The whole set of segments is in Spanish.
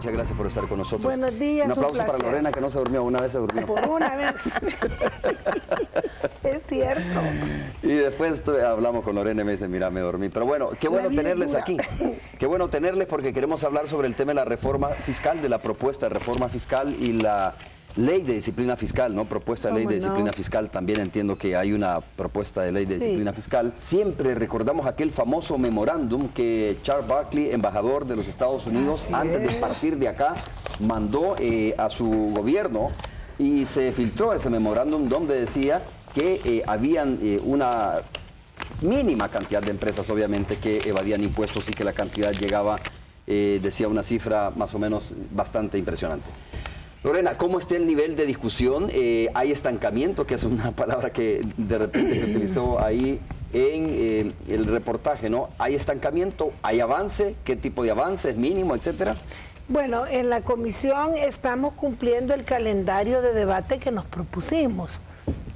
muchas gracias por estar con nosotros. Buenos días, un aplauso para Lorena, que no se durmió, una vez se durmió. Por una vez. Es cierto. Y después hablamos con Lorena y me dice, mira, me dormí. Pero bueno, qué bueno tenerles aquí. Qué bueno tenerles porque queremos hablar sobre el tema de la reforma fiscal, de la propuesta de reforma fiscal y la ley de disciplina fiscal, ¿no? Propuesta de ley de disciplina fiscal. También entiendo que hay una propuesta de ley de disciplina fiscal. Siempre recordamos aquel famoso memorándum que Charles Barkley, embajador de los Estados Unidos, antes de partir de acá, mandó a su gobierno, y se filtró ese memorándum donde decía que habían una mínima cantidad de empresas, obviamente, que evadían impuestos y que la cantidad llegaba, decía una cifra más o menos bastante impresionante. Lorena, ¿cómo está el nivel de discusión? ¿Hay estancamiento, que es una palabra que de repente se utilizó ahí en el reportaje, ¿no? ¿Hay estancamiento? ¿Hay avance? ¿Qué tipo de avance? ¿Es mínimo, etcétera? Bueno, en la comisión estamos cumpliendo el calendario de debate que nos propusimos,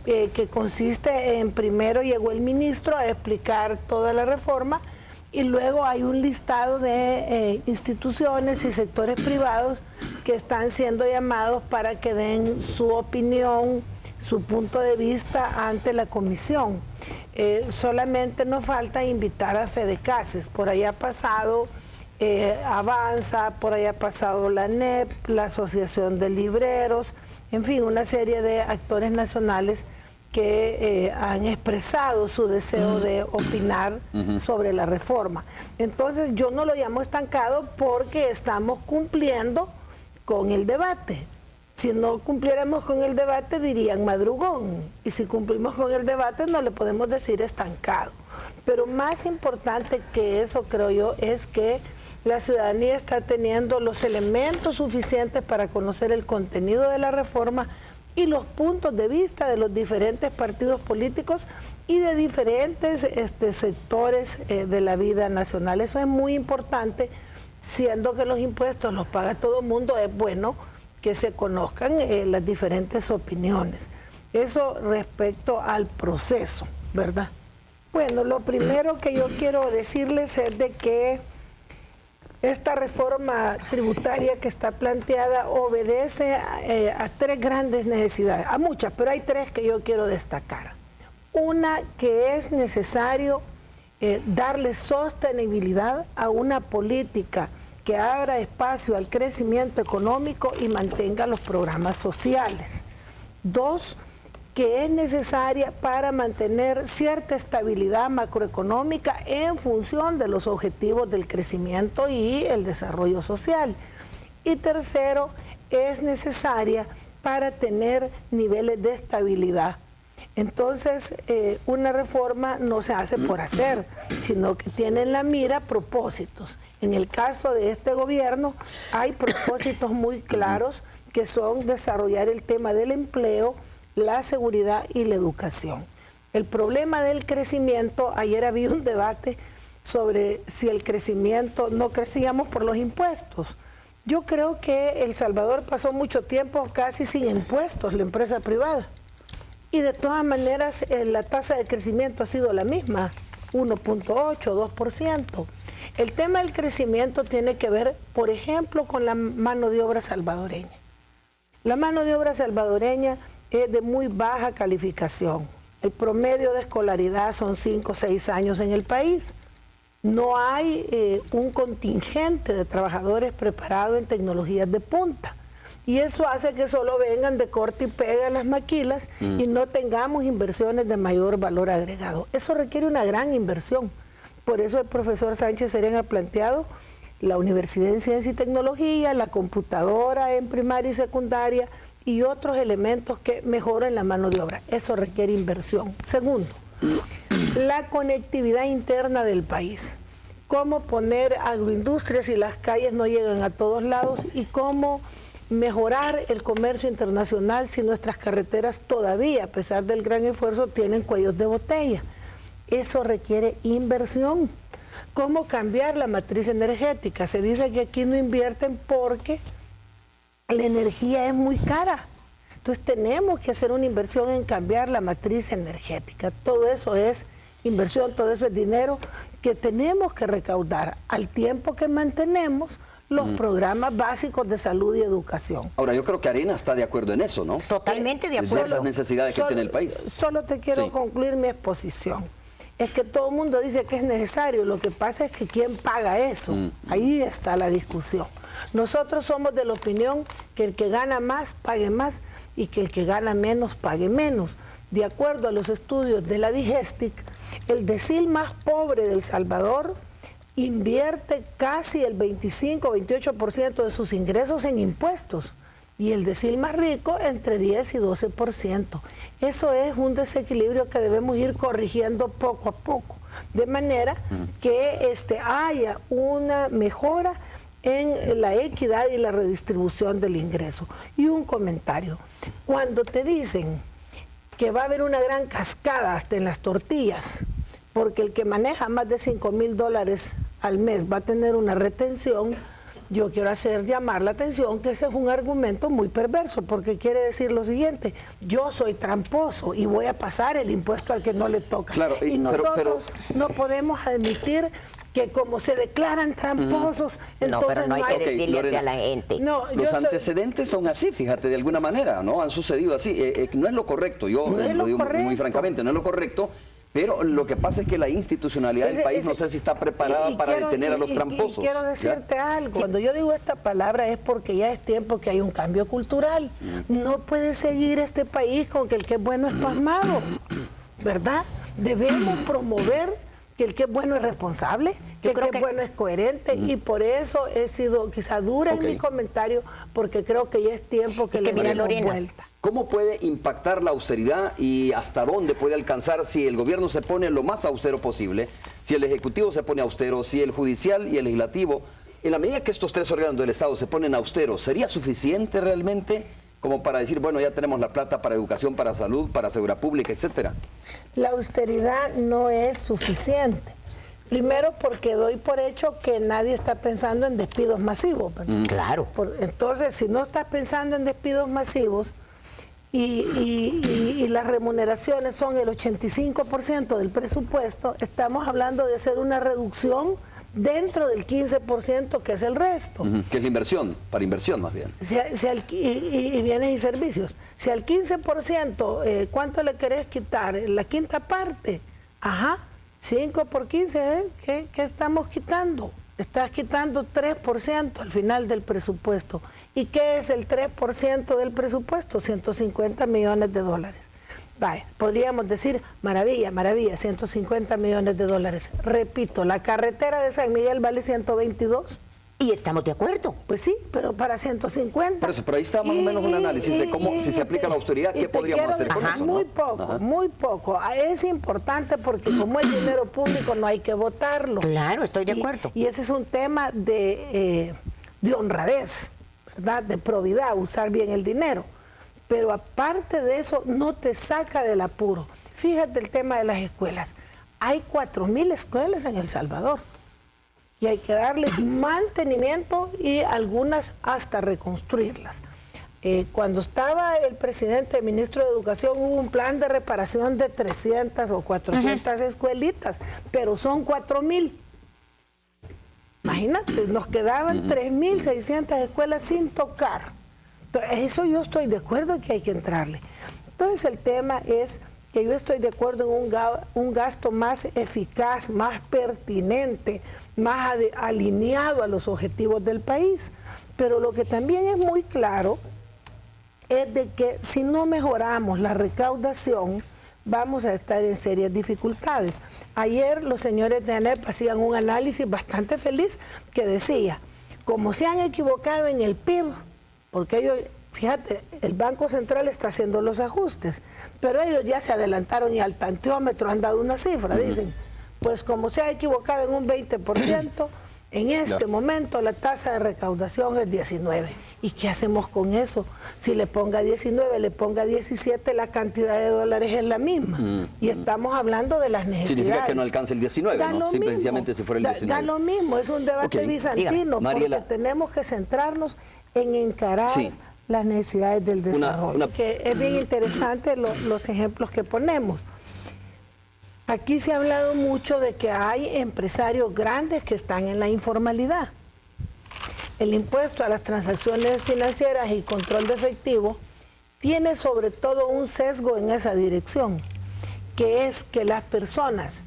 que consiste en, primero llegó el ministro a explicar toda la reforma, y luego hay un listado de instituciones y sectores privados que están siendo llamados para que den su opinión, su punto de vista ante la comisión. Solamente nos falta invitar a Fedecases. Por ahí ha pasado Avanza, por ahí ha pasado la NEP, la Asociación de Libreros, en fin, una serie de actores nacionales que han expresado su deseo de opinar sobre la reforma. Entonces yo no lo llamo estancado porque estamos cumpliendo con el debate. Si no cumpliéramos con el debate dirían madrugón, y si cumplimos con el debate no le podemos decir estancado. Pero más importante que eso, creo yo, es que la ciudadanía está teniendo los elementos suficientes para conocer el contenido de la reforma y los puntos de vista de los diferentes partidos políticos y de diferentes sectores de la vida nacional. Eso es muy importante, siendo que los impuestos los paga todo el mundo. Es bueno que se conozcan las diferentes opiniones. Eso respecto al proceso, ¿verdad? Bueno, lo primero que yo quiero decirles es de que esta reforma tributaria que está planteada obedece a tres grandes necesidades, a muchas, pero hay tres que yo quiero destacar. Una, que es necesario darle sostenibilidad a una política que abra espacio al crecimiento económico y mantenga los programas sociales. Dos, que es necesaria para mantener cierta estabilidad macroeconómica en función de los objetivos del crecimiento y el desarrollo social. Y tercero, es necesaria para tener niveles de estabilidad. Entonces, una reforma no se hace por hacer, sino que tiene en la mira propósitos. En el caso de este gobierno, hay propósitos muy claros que son desarrollar el tema del empleo, la seguridad y la educación. El problema del crecimiento, ayer había un debate sobre si el crecimiento, no crecíamos por los impuestos. Yo creo que El Salvador pasó mucho tiempo casi sin impuestos, la empresa privada. Y de todas maneras la tasa de crecimiento ha sido la misma, 1.8, 2%. El tema del crecimiento tiene que ver, por ejemplo, con la mano de obra salvadoreña. La mano de obra salvadoreña es de muy baja calificación. El promedio de escolaridad son 5 o 6 años en el país. No hay un contingente de trabajadores preparados en tecnologías de punta. Y eso hace que solo vengan de corte y pega las maquilas y no tengamos inversiones de mayor valor agregado. Eso requiere una gran inversión. Por eso el profesor Sánchez Serén ha planteado la Universidad de Ciencia y Tecnología, la computadora en primaria y secundaria, y otros elementos que mejoran la mano de obra. Eso requiere inversión. Segundo, la conectividad interna del país. Cómo poner agroindustrias si las calles no llegan a todos lados, y cómo mejorar el comercio internacional si nuestras carreteras todavía, a pesar del gran esfuerzo, tienen cuellos de botella. Eso requiere inversión. ¿Cómo cambiar la matriz energética? Se dice que aquí no invierten porque la energía es muy cara. Entonces tenemos que hacer una inversión en cambiar la matriz energética. Todo eso es inversión, todo eso es dinero que tenemos que recaudar al tiempo que mantenemos los programas básicos de salud y educación. Ahora, yo creo que Arena está de acuerdo en eso, ¿no? Totalmente de acuerdo. De esas necesidades que tiene el país. Solo te quiero concluir mi exposición. Es que todo el mundo dice que es necesario, lo que pasa es que ¿quién paga eso? Ahí está la discusión. Nosotros somos de la opinión que el que gana más pague más y que el que gana menos pague menos. De acuerdo a los estudios de la Digestic, el decil más pobre de El Salvador invierte casi el 25-28% de sus ingresos en impuestos y el decil más rico entre 10 y 12%. Eso es un desequilibrio que debemos ir corrigiendo poco a poco, de manera que haya una mejora en la equidad y la redistribución del ingreso. Y un comentario, cuando te dicen que va a haber una gran cascada hasta en las tortillas, porque el que maneja más de $5,000 al mes va a tener una retención, yo quiero llamar la atención que ese es un argumento muy perverso, porque quiere decir lo siguiente: yo soy tramposo y voy a pasar el impuesto al que no le toca. Claro, y nosotros no podemos admitir que como se declaran tramposos, entonces no, pero no hay que decirle Lorena, a la gente. Los antecedentes son así, fíjate, de alguna manera, ¿no? Han sucedido así. No es lo correcto, yo lo digo muy francamente, no es lo correcto. Pero lo que pasa es que la institucionalidad del país no sé si está preparada para detener a los tramposos. Y quiero decirte algo, cuando yo digo esta palabra es porque ya es tiempo que hay un cambio cultural. No puede seguir este país con que el que es bueno es pasmado, ¿verdad? Debemos promover que el que es bueno es responsable, que el que es bueno es coherente, y por eso he sido quizá dura en mi comentario, porque creo que ya es tiempo que le demos vuelta. ¿Cómo puede impactar la austeridad y hasta dónde puede alcanzar si el gobierno se pone lo más austero posible, si el Ejecutivo se pone austero, si el Judicial y el Legislativo, en la medida que estos tres órganos del Estado se ponen austeros, ¿sería suficiente realmente como para decir, bueno, ya tenemos la plata para educación, para salud, para seguridad pública, etcétera? La austeridad no es suficiente. Primero porque doy por hecho que nadie está pensando en despidos masivos. Claro. Entonces, si no estás pensando en despidos masivos y las remuneraciones son el 85% del presupuesto, estamos hablando de hacer una reducción dentro del 15% que es el resto. Que es la inversión, para inversión más bien. Y bienes y servicios. Si al 15%, ¿cuánto le querés quitar? La quinta parte. 5 por 15, ¿qué estamos quitando? Estás quitando 3% al final del presupuesto. ¿Y qué es el 3% del presupuesto? $150 millones. Vaya, podríamos decir, maravilla, 150 millones de dólares. Repito, la carretera de San Miguel vale 122. Y estamos de acuerdo. Pues sí, pero para 150. Pero ahí está más o menos un análisis de cómo, si se aplica la austeridad, ¿qué podríamos hacer con eso? Muy poco, muy poco. Es importante porque como es dinero público no hay que votarlo. Claro, estoy de acuerdo. Y ese es un tema de honradez, ¿verdad? De probidad, usar bien el dinero. Pero aparte de eso, no te saca del apuro. Fíjate el tema de las escuelas. Hay 4,000 escuelas en El Salvador. Y hay que darles mantenimiento y algunas hasta reconstruirlas. Cuando estaba el presidente, el ministro de Educación, hubo un plan de reparación de 300 o 400 escuelitas, pero son 4,000. Imagínate, nos quedaban 3,600 escuelas sin tocar. Eso yo estoy de acuerdo que hay que entrarle. Entonces el tema es que yo estoy de acuerdo en un gasto más eficaz, más pertinente, más alineado a los objetivos del país. Pero lo que también es muy claro es de que si no mejoramos la recaudación, vamos a estar en serias dificultades. Ayer los señores de ANEP hacían un análisis bastante feliz que decía, como se han equivocado en el PIB, porque ellos, fíjate, el Banco Central está haciendo los ajustes, pero ellos ya se adelantaron y al tanteómetro han dado una cifra, dicen, pues como se ha equivocado en un 20%, en este momento la tasa de recaudación es 19. ¿Y qué hacemos con eso? Si le ponga 19, le ponga 17, la cantidad de dólares es la misma. Y estamos hablando de las necesidades. Significa que no alcanza el 19, ¿no? Simplemente si fuera el 19. Da lo mismo, es un debate bizantino, porque tenemos que centrarnos en encarar las necesidades del desarrollo. Que es bien interesante los ejemplos que ponemos. Aquí se ha hablado mucho de que hay empresarios grandes que están en la informalidad. el impuesto a las transacciones financieras y control de efectivo tiene sobre todo un sesgo en esa dirección, que es que las personas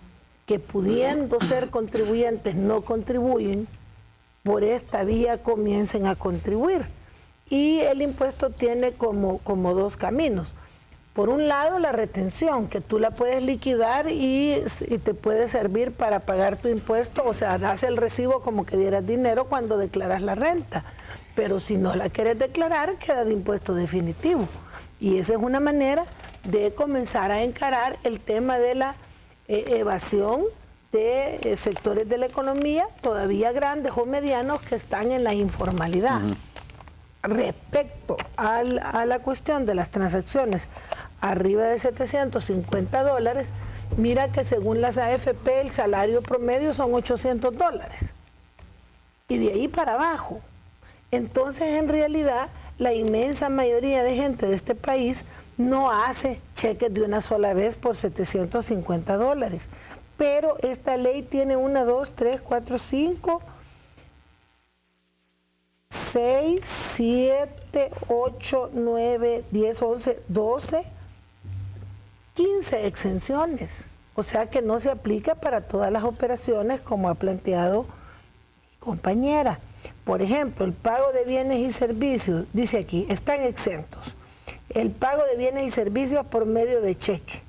que pudiendo ser contribuyentes no contribuyen, por esta vía comiencen a contribuir. Y el impuesto tiene como dos caminos. Por un lado, la retención, que tú la puedes liquidar y te puede servir para pagar tu impuesto, o sea, das el recibo como que dieras dinero cuando declaras la renta. Pero si no la quieres declarar, queda de impuesto definitivo. Y esa es una manera de comenzar a encarar el tema de la evasión de sectores de la economía todavía grandes o medianos que están en la informalidad. Respecto a la cuestión de las transacciones arriba de $750, mira que según las AFP el salario promedio son $800 y de ahí para abajo. Entonces, en realidad, la inmensa mayoría de gente de este país no hace cheques de una sola vez por $750. Pero esta ley tiene 1, 2, 3, 4, 5, 6, 7, 8, 9, 10, 11, 12, 15 exenciones. O sea que no se aplica para todas las operaciones como ha planteado mi compañera. Por ejemplo, el pago de bienes y servicios, dice aquí, están exentos. El pago de bienes y servicios por medio de cheque.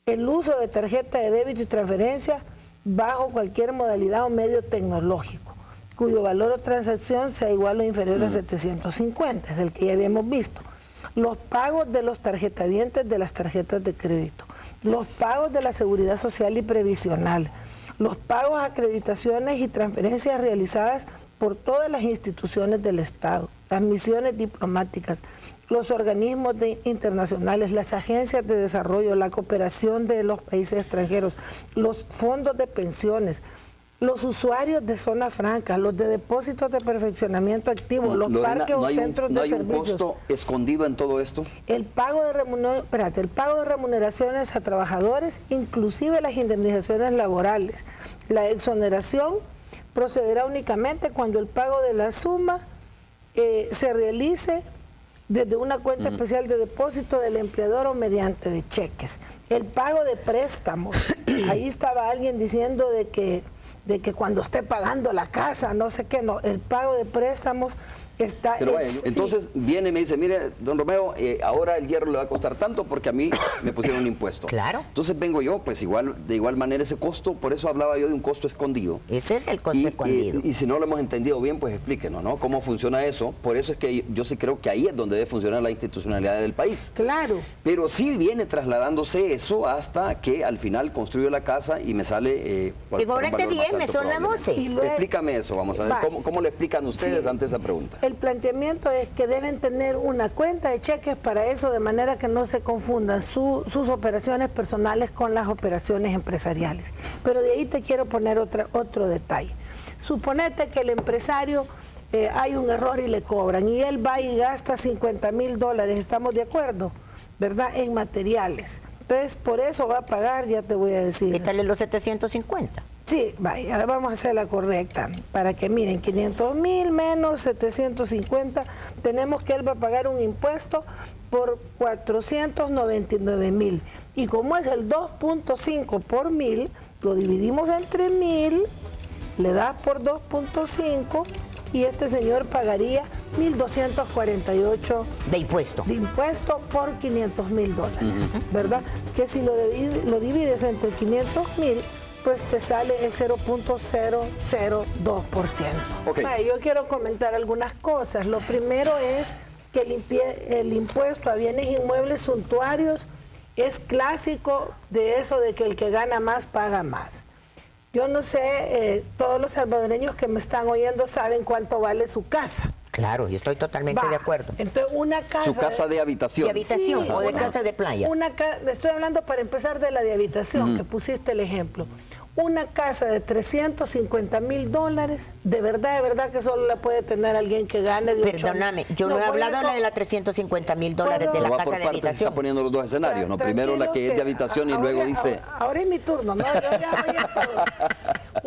El uso de tarjeta de débito y transferencia bajo cualquier modalidad o medio tecnológico, cuyo valor o transacción sea igual o inferior a 750, es el que ya habíamos visto. Los pagos de los tarjetavientes de las tarjetas de crédito, los pagos de la seguridad social y previsional, los pagos, acreditaciones y transferencias realizadas por todas las instituciones del Estado, las misiones diplomáticas, los organismos internacionales, las agencias de desarrollo, la cooperación de los países extranjeros, los fondos de pensiones, los usuarios de zona franca, los de depósitos de perfeccionamiento activo, los Lorena, parques o centros de servicios. ¿No hay un costo escondido en todo esto? El pago de remuneraciones a trabajadores, inclusive las indemnizaciones laborales. La exoneración procederá únicamente cuando el pago de la suma se realice desde una cuenta especial de depósito del empleador o mediante de cheques. El pago de préstamos, ahí estaba alguien diciendo de que cuando esté pagando la casa, no sé qué, no, el pago de préstamos está... Pero vaya, entonces viene y me dice, mire, don Romeo, ahora el hierro le va a costar tanto porque a mí me pusieron un impuesto. Claro. Entonces vengo yo, pues de igual manera ese costo, por eso hablaba yo de un costo escondido. Ese es el costo escondido. Y si no lo hemos entendido bien, pues explíquenos, ¿no? ¿Cómo funciona eso? Por eso es que yo sí creo que ahí es donde debe funcionar la institucionalidad del país. Claro. Pero sí viene trasladándose eso hasta que al final construyo la casa y me sale... y cobrarte 10, me son las 12. Explícame eso, vamos a ver, ¿cómo le explican ustedes ante esa pregunta? El planteamiento es que deben tener una cuenta de cheques para eso, de manera que no se confundan sus operaciones personales con las operaciones empresariales. Pero de ahí te quiero poner otro detalle. Suponete que el empresario hay un error y le cobran, y él va y gasta $50,000, estamos de acuerdo, ¿verdad?, en materiales. Entonces, por eso va a pagar, ya te voy a decir. Quítale los 750. Sí, vaya, vamos a hacer la correcta, para que miren, 500,000 menos 750, tenemos que él va a pagar un impuesto por 499,000. Y como es el 2.5 por 1,000, lo dividimos entre 1,000, le das por 2.5 y este señor pagaría $1,248 de impuesto. De impuesto por $500,000, ¿verdad? Que si lo divides entre 500,000, pues te sale el 0.002%. Okay. Yo quiero comentar algunas cosas. Lo primero es que el impuesto a bienes inmuebles suntuarios es clásico de eso de que el que gana más paga más. Yo no sé, todos los salvadoreños que me están oyendo saben cuánto vale su casa. Claro, yo estoy totalmente de acuerdo. Entonces, una casa... Su casa de habitación. De habitación, sí, o de casa de playa. Estoy hablando para empezar de la de habitación, que pusiste el ejemplo. Una casa de $350,000, de verdad que solo la puede tener alguien que gane de 8. Perdóname, yo no he hablado de la de la $350,000 de la casa de habitación. Está poniendo los dos escenarios, ¿no? Primero la que es de habitación y luego dice... Ahora es mi turno, ¿no? Yo ya voy a todo.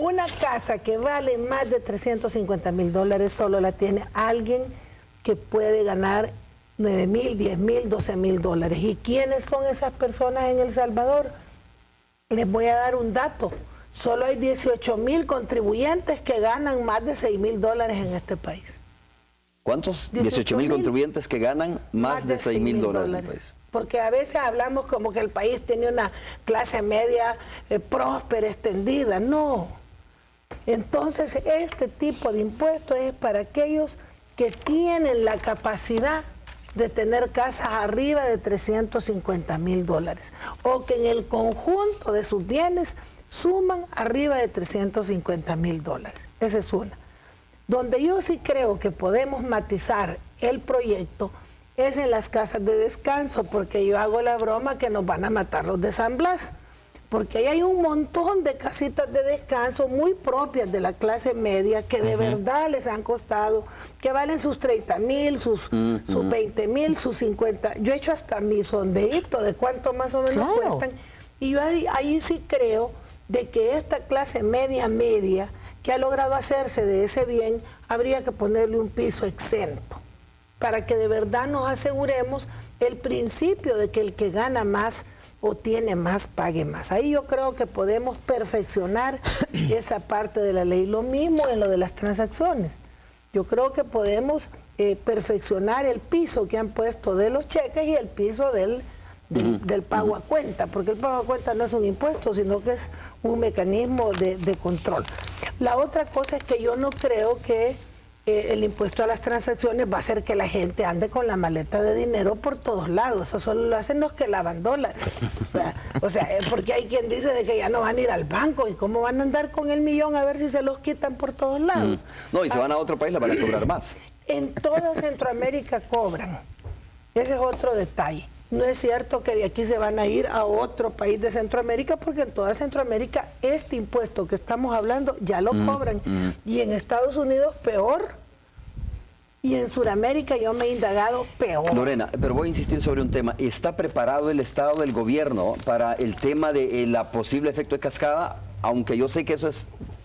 Una casa que vale más de $350,000 solo la tiene alguien que puede ganar $9,000, $10,000, $12,000. ¿Y quiénes son esas personas en El Salvador? Les voy a dar un dato. Solo hay 18,000 contribuyentes que ganan más de $6,000 en este país. ¿Cuántos? 18,000 contribuyentes que ganan más de $6,000 en el país. Porque a veces hablamos como que el país tiene una clase media próspera, extendida. No. Entonces, este tipo de impuestos es para aquellos que tienen la capacidad de tener casas arriba de $350,000 o que en el conjunto de sus bienes suman arriba de $350,000. Esa es una. Donde yo sí creo que podemos matizar el proyecto es en las casas de descanso, porque yo hago la broma que nos van a matar los de San Blas, porque ahí hay un montón de casitas de descanso muy propias de la clase media que de verdad les han costado, que valen sus 30,000, sus 20,000, sus 50. Yo he hecho hasta mi sondeíto de cuánto más o menos cuestan, y yo ahí sí creo de que esta clase media que ha logrado hacerse de ese bien, habría que ponerle un piso exento, para que de verdad nos aseguremos el principio de que el que gana más o tiene más, pague más. Ahí yo creo que podemos perfeccionar esa parte de la ley. Lo mismo en lo de las transacciones. Yo creo que podemos perfeccionar el piso que han puesto de los cheques y el piso del pago a cuenta, porque el pago a cuenta no es un impuesto, sino que es un mecanismo de control. La otra cosa es que yo no creo que el impuesto a las transacciones va a hacer que la gente ande con la maleta de dinero por todos lados. Eso solo lo hacen los que lavan dólares. O sea, porque hay quien dice de que ya no van a ir al banco y cómo van a andar con el millón a ver si se los quitan por todos lados. No, y si van a otro país la van a cobrar más. En toda Centroamérica cobran. Ese es otro detalle. No es cierto que de aquí se van a ir a otro país de Centroamérica, porque en toda Centroamérica este impuesto que estamos hablando ya lo cobran. Y en Estados Unidos peor. Y en Sudamérica yo me he indagado peor. Lorena, pero voy a insistir sobre un tema. ¿Está preparado el Estado del gobierno para el tema de la posible efecto de cascada? Aunque yo sé que eso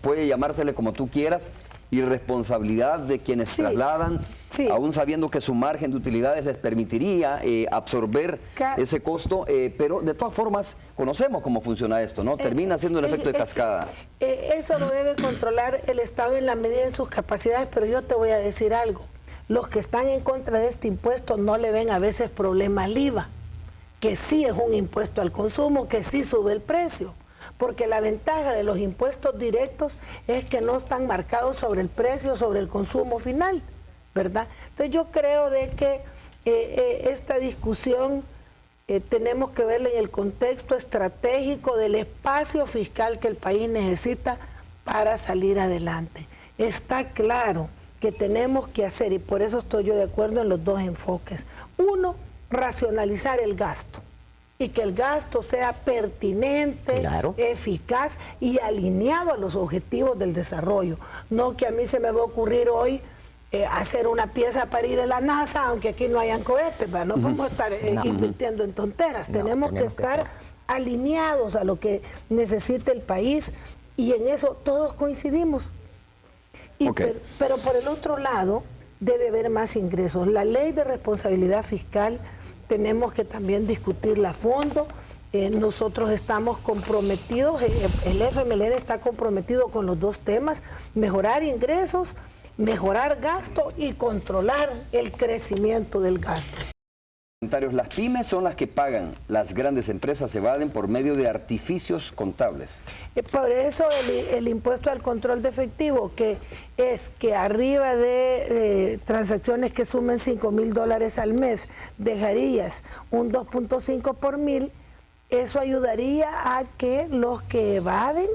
puede llamársele como tú quieras, irresponsabilidad de quienes trasladan, aún sabiendo que su margen de utilidades les permitiría absorber ese costo, pero de todas formas conocemos cómo funciona esto, ¿no? Termina siendo un efecto de cascada. Eso lo debe controlar el Estado en la medida de sus capacidades, pero yo te voy a decir algo. Los que están en contra de este impuesto no le ven a veces problema al IVA, que sí es un impuesto al consumo, que sí sube el precio. Porque la ventaja de los impuestos directos es que no están marcados sobre el precio, sobre el consumo final, ¿verdad? Entonces yo creo de que esta discusión tenemos que verla en el contexto estratégico del espacio fiscal que el país necesita para salir adelante. Está claro que tenemos que hacer, y por eso estoy yo de acuerdo en los dos enfoques. Uno, racionalizar el gasto. Y que el gasto sea pertinente, eficaz y alineado a los objetivos del desarrollo. No que a mí se me va a ocurrir hoy hacer una pieza para ir a la NASA, aunque aquí no hayan cohetes, ¿verdad? No podemos estar invirtiendo en tonteras. Tenemos que estar alineados a lo que necesita el país, y en eso todos coincidimos. Y pero por el otro lado, debe haber más ingresos. La ley de responsabilidad fiscal tenemos que también discutirla a fondo. Nosotros estamos comprometidos, el FMLN está comprometido con los dos temas: mejorar ingresos, mejorar gasto y controlar el crecimiento del gasto. Las pymes son las que pagan, las grandes empresas se evaden por medio de artificios contables. Por eso el impuesto al control de efectivo, que es que arriba de transacciones que sumen $5,000 al mes, dejarías un 2.5 por mil, eso ayudaría a que los que evaden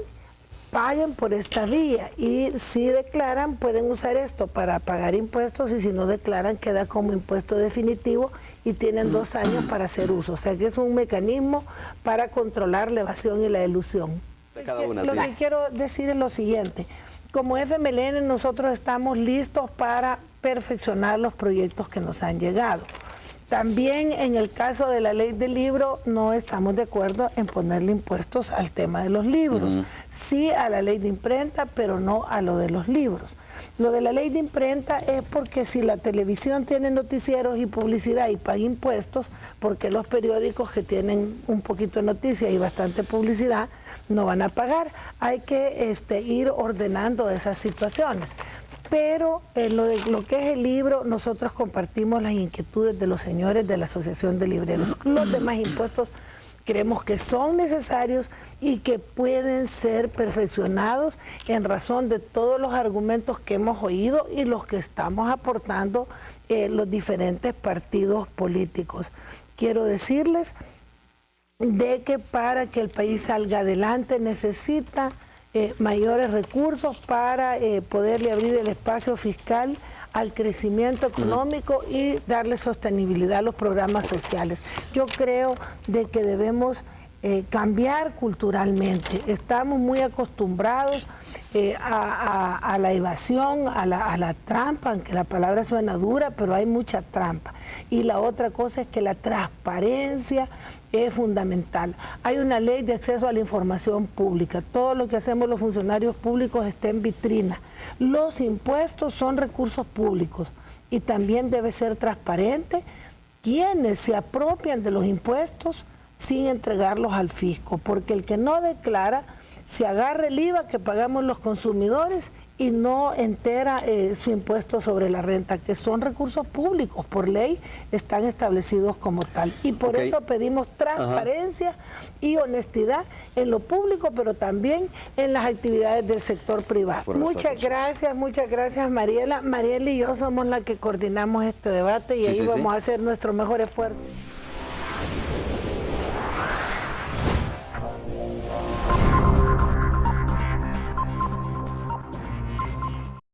paguen por esta vía, y si declaran pueden usar esto para pagar impuestos, y si no declaran queda como impuesto definitivo y tienen 2 años para hacer uso. O sea que es un mecanismo para controlar la evasión y la elusión. Lo que quiero decir es lo siguiente: como FMLN nosotros estamos listos para perfeccionar los proyectos que nos han llegado. También en el caso de la ley del libro no estamos de acuerdo en ponerle impuestos al tema de los libros. Sí a la ley de imprenta, pero no a lo de los libros. Lo de la ley de imprenta es porque si la televisión tiene noticieros y publicidad y paga impuestos, porque los periódicos que tienen un poquito de noticias y bastante publicidad no van a pagar. Hay que ir ordenando esas situaciones. Pero en lo que es el libro, nosotros compartimos las inquietudes de los señores de la Asociación de Libreros. Los demás impuestos creemos que son necesarios y que pueden ser perfeccionados en razón de todos los argumentos que hemos oído y los que estamos aportando los diferentes partidos políticos. Quiero decirles de que para que el país salga adelante necesita mayores recursos para poderle abrir el espacio fiscal al crecimiento económico y darle sostenibilidad a los programas sociales. Yo creo de que debemos cambiar culturalmente. Estamos muy acostumbrados a la evasión, a la trampa, aunque la palabra suena dura, pero hay mucha trampa. Y la otra cosa es que la transparencia es fundamental. Hay una ley de acceso a la información pública. Todo lo que hacemos los funcionarios públicos está en vitrina. Los impuestos son recursos públicos y también debe ser transparente quienes se apropian de los impuestos sin entregarlos al fisco, porque el que no declara se agarra el IVA que pagamos los consumidores y no entera su impuesto sobre la renta, que son recursos públicos, por ley están establecidos como tal. Y por eso pedimos transparencia y honestidad en lo público, pero también en las actividades del sector privado. Muchas gracias Mariela. Mariela y yo somos las que coordinamos este debate y ahí vamos a hacer nuestro mejor esfuerzo.